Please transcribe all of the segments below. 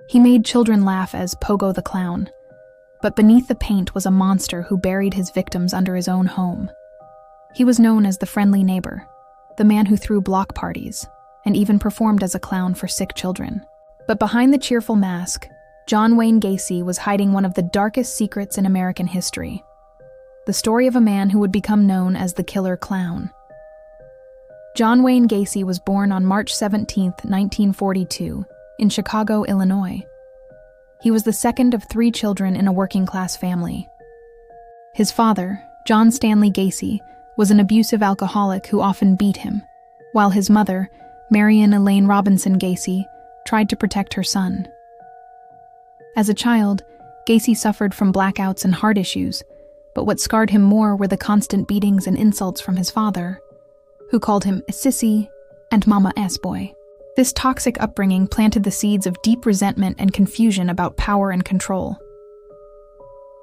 He made children laugh as Pogo the Clown, but beneath the paint was a monster who buried his victims under his own home. He was known as the friendly neighbor, the man who threw block parties, and even performed as a clown for sick children. But behind the cheerful mask, John Wayne Gacy was hiding one of the darkest secrets in American history. The story of a man who would become known as the Killer Clown. John Wayne Gacy was born on March 17, 1942, in Chicago, Illinois. He was the second of 3 children in a working-class family. His father, John Stanley Gacy, was an abusive alcoholic who often beat him, while his mother, Marion Elaine Robinson Gacy, tried to protect her son. As a child, Gacy suffered from blackouts and heart issues, but what scarred him more were the constant beatings and insults from his father, who called him a sissy and Mama S-boy. This toxic upbringing planted the seeds of deep resentment and confusion about power and control.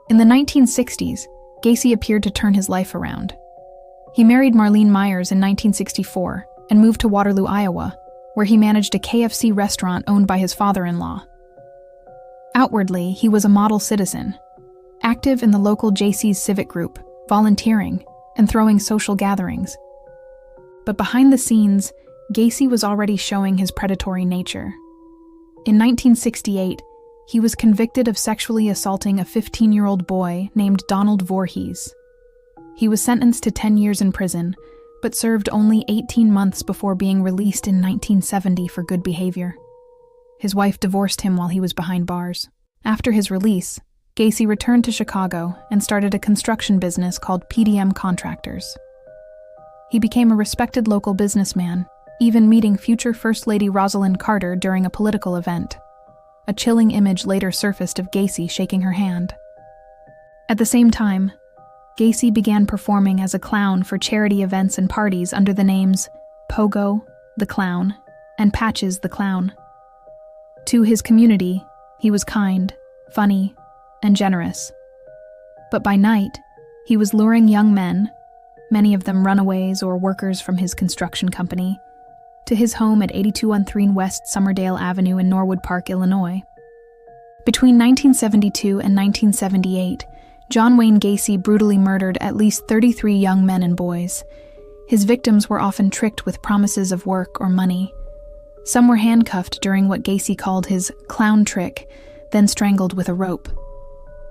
In the 1960s, Gacy appeared to turn his life around. He married Marlene Myers in 1964 and moved to Waterloo, Iowa, where he managed a KFC restaurant owned by his father-in-law. Outwardly, he was a model citizen, active in the local JC's civic group, volunteering, and throwing social gatherings. But behind the scenes, Gacy was already showing his predatory nature. In 1968, he was convicted of sexually assaulting a 15-year-old boy named Donald Voorhees. He was sentenced to 10 years in prison, but served only 18 months before being released in 1970 for good behavior. His wife divorced him while he was behind bars. After his release, Gacy returned to Chicago and started a construction business called PDM Contractors. He became a respected local businessman, even meeting future First Lady Rosalind Carter during a political event. A chilling image later surfaced of Gacy shaking her hand. At the same time, Gacy began performing as a clown for charity events and parties under the names Pogo, the Clown, and Patches, the Clown. To his community, he was kind, funny, and generous. But by night, he was luring young men, many of them runaways or workers from his construction company, to his home at 8213 West Summerdale Avenue in Norwood Park, Illinois. Between 1972 and 1978, John Wayne Gacy brutally murdered at least 33 young men and boys. His victims were often tricked with promises of work or money. Some were handcuffed during what Gacy called his clown trick, then strangled with a rope.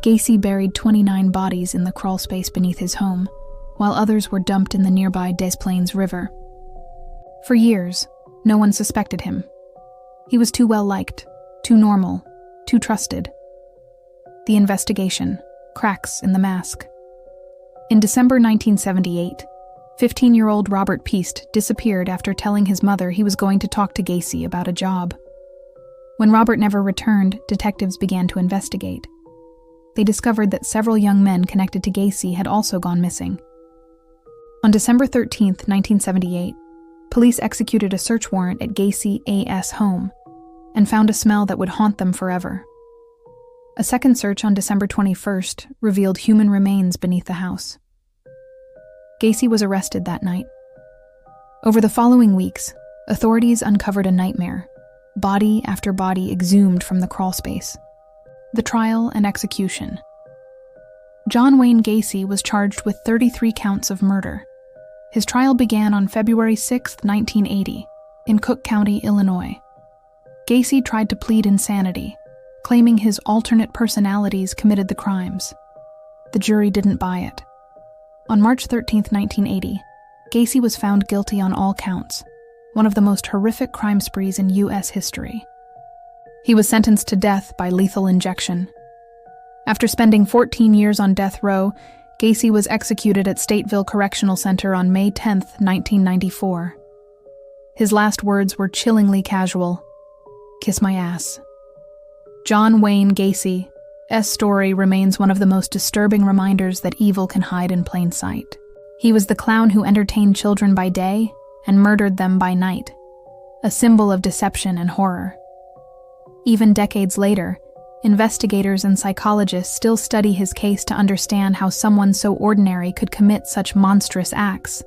Gacy buried 29 bodies in the crawl space beneath his home, while others were dumped in the nearby Des Plaines River. For years, no one suspected him. He was too well-liked, too normal, too trusted. The investigation: cracks in the mask. In December 1978, 15-year-old Robert Peast disappeared after telling his mother he was going to talk to Gacy about a job. When Robert never returned, detectives began to investigate. They discovered that several young men connected to Gacy had also gone missing. On December 13, 1978, police executed a search warrant at Gacy A.'s home and found a smell that would haunt them forever. A second search on December 21st revealed human remains beneath the house. Gacy was arrested that night. Over the following weeks, authorities uncovered a nightmare. Body after body exhumed from the crawl space. The trial and execution. John Wayne Gacy was charged with 33 counts of murder. His trial began on February 6, 1980, in Cook County, Illinois. Gacy tried to plead insanity, claiming his alternate personalities committed the crimes. The jury didn't buy it. On March 13, 1980, Gacy was found guilty on all counts, one of the most horrific crime sprees in U.S. history. He was sentenced to death by lethal injection. After spending 14 years on death row, Gacy was executed at Stateville Correctional Center on May 10, 1994. His last words were chillingly casual: "Kiss my ass." John Wayne Gacy's story remains one of the most disturbing reminders that evil can hide in plain sight. He was the clown who entertained children by day and murdered them by night, a symbol of deception and horror. Even decades later, investigators and psychologists still study his case to understand how someone so ordinary could commit such monstrous acts.